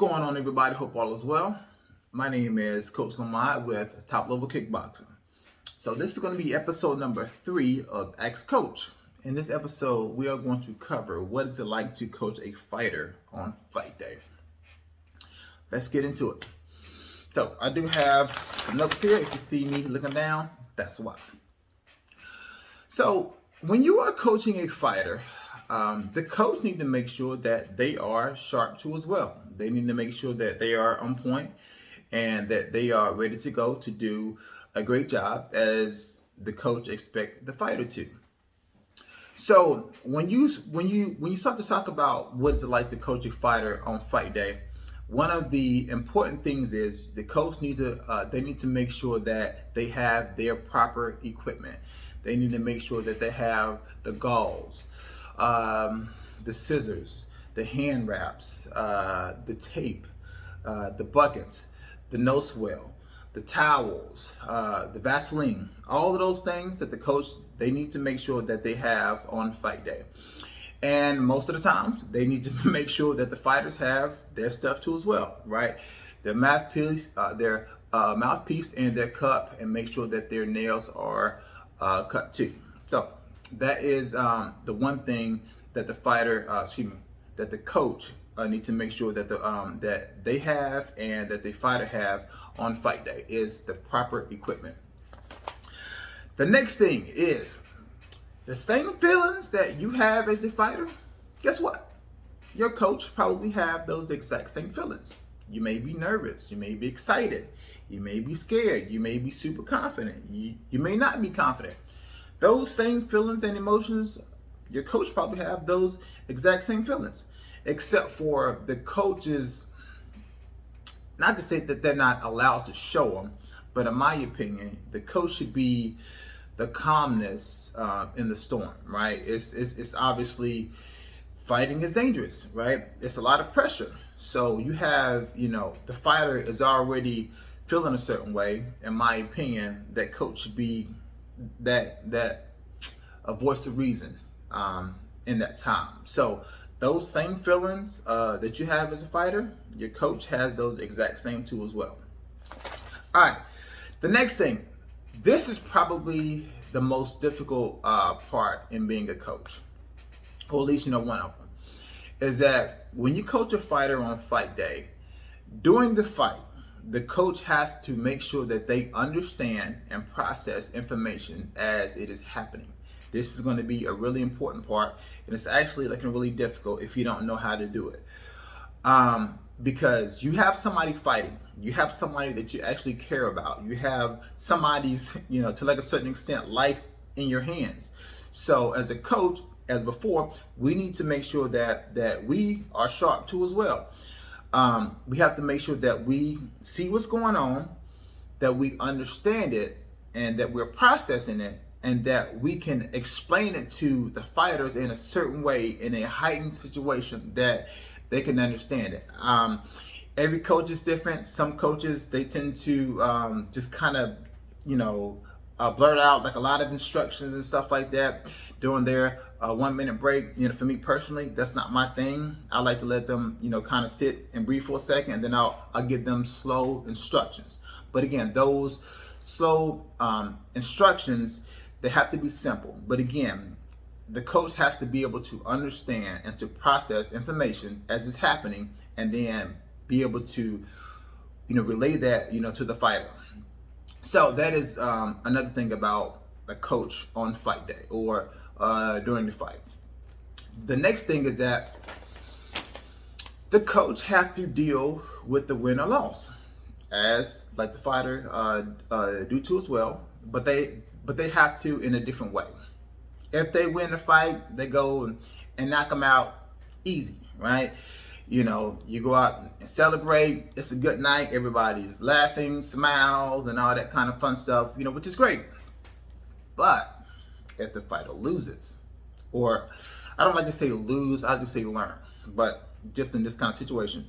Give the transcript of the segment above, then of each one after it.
going on, everybody? Hope all is well. My name is Coach Lamont with Top Level Kickboxing. So this is going to be episode number 3 of Ask Coach. In this episode, we are going to cover what is it like to coach a fighter on fight day. Let's get into it. So I do have some notes here. If you see me looking down, that's why. So when you are coaching a fighter, the coach need to make sure that they are sharp too as well. They need to make sure that they are on point and that they are ready to go to do a great job as the coach expects the fighter to. So when you start to talk about what it's like to coach a fighter on fight day, one of the important things is the coach need to make sure that they have their proper equipment. They need to make sure that they have the gauze, the scissors, the hand wraps, the tape, the buckets, the nose swell, the towels, the Vaseline, all of those things that the coach, they need to make sure that they have on fight day. And most of the times, they need to make sure that the fighters have their stuff too as well, right? Their mouthpiece, and their cup, and make sure that their nails are cut too. So that is the one thing that the fighter, that the coach need to make sure that that they have and that the fighter have on fight day is the proper equipment. The next thing is the same feelings that you have as a fighter. Guess what? Your coach probably have those exact same feelings. You may be nervous, you may be excited, you may be scared, you may be super confident, you may not be confident. Those same feelings and emotions, your coach probably have those exact same feelings, except for the coaches, not to say that they're not allowed to show them, but in my opinion, the coach should be the calmness in the storm, right? It's obviously, fighting is dangerous, right? It's a lot of pressure. So you have, the fighter is already feeling a certain way. In my opinion, that coach should be that a voice of reason in that time. So those same feelings that you have as a fighter, your coach has those exact same too as well. All right, the next thing, this is probably the most difficult part in being a coach, or at least one of them, is that when you coach a fighter on fight day, during the fight, the coach has to make sure that they understand and process information as it is happening. This is going to be a really important part, and it's actually really difficult if you don't know how to do it. Because you have somebody fighting, you have somebody that you actually care about, you have somebody's, to a certain extent, life in your hands. So as a coach, as before, we need to make sure that we are sharp too as well. We have to make sure that we see what's going on, that we understand it, and that we're processing it, and that we can explain it to the fighters in a certain way, in a heightened situation, that they can understand it. Every coach is different. Some coaches, they tend to just kind of, blurt out a lot of instructions and stuff like that during their 1 minute break. For me personally, that's not my thing. I like to let them, kind of sit and breathe for a second, and then I'll give them slow instructions. But again, those slow instructions, they have to be simple. But again, the coach has to be able to understand and to process information as it's happening, and then be able to, relay that, to the fighter. So that is another thing about a coach on fight day or during the fight. The next thing is that the coach have to deal with the win or loss, as the fighter do too as well, but they have to in a different way. If they win the fight, they go and knock them out easy, right? You go out and celebrate. It's a good night. Everybody's laughing, smiles, and all that kind of fun stuff, which is great. But if the fighter loses, or I don't like to say lose, I just say learn. But just in this kind of situation,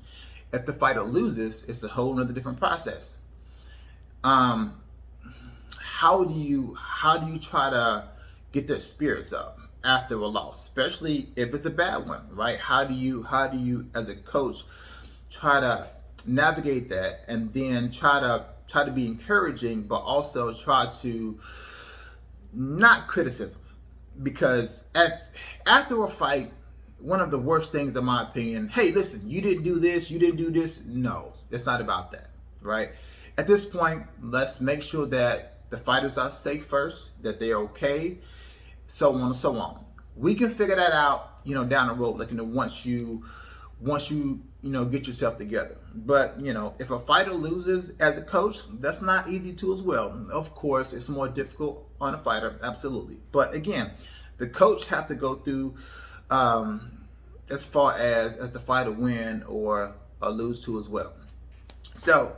if the fighter loses, it's a whole nother different process. How do you try to get their spirits up after a loss, especially if it's a bad one, right? How do you as a coach try to navigate that, and then try to be encouraging, but also try to not criticism, because after a fight, one of the worst things in my opinion, hey, listen, you didn't do this, you didn't do this. No, it's not about that, right? At this point, let's make sure that the fighters are safe first, that they're okay, so on and so on. We can figure that out, down the road, like, once you get yourself together. But if a fighter loses as a coach, that's not easy too as well. Of course, it's more difficult on a fighter, absolutely. But again, the coach have to go through as far as the fighter win or lose to as well. So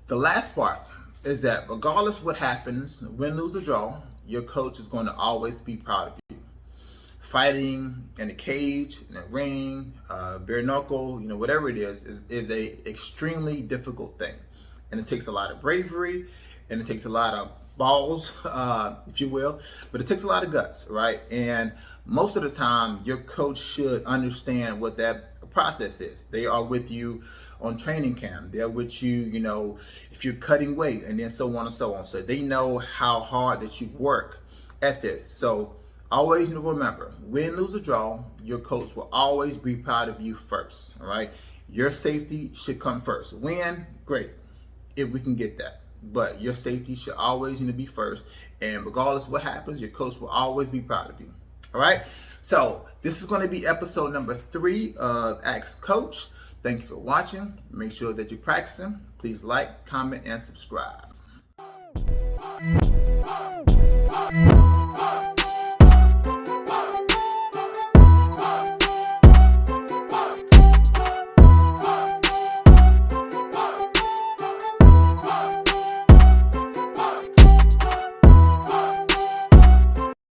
the last part is that regardless what happens, win, lose, or draw, your coach is going to always be proud of you. Fighting in a cage, in a ring, bare knuckle, whatever it is a extremely difficult thing, and it takes a lot of bravery, and it takes a lot of balls, if you will, but it takes a lot of guts, right? And most of the time, your coach should understand what that process is. They are with you on training camp. They're with you, if you're cutting weight, and then so on and so on. So they know how hard that you work at this. So always remember, win, lose, or draw, your coach will always be proud of you first, all right? Your safety should come first. Win, great, if we can get that. But your safety should always be first. And regardless what happens, your coach will always be proud of you, all right? So this is going to be episode number 3 of Ask Coach. Thank you for watching. Make sure that you're practicing. Please like, comment, and subscribe.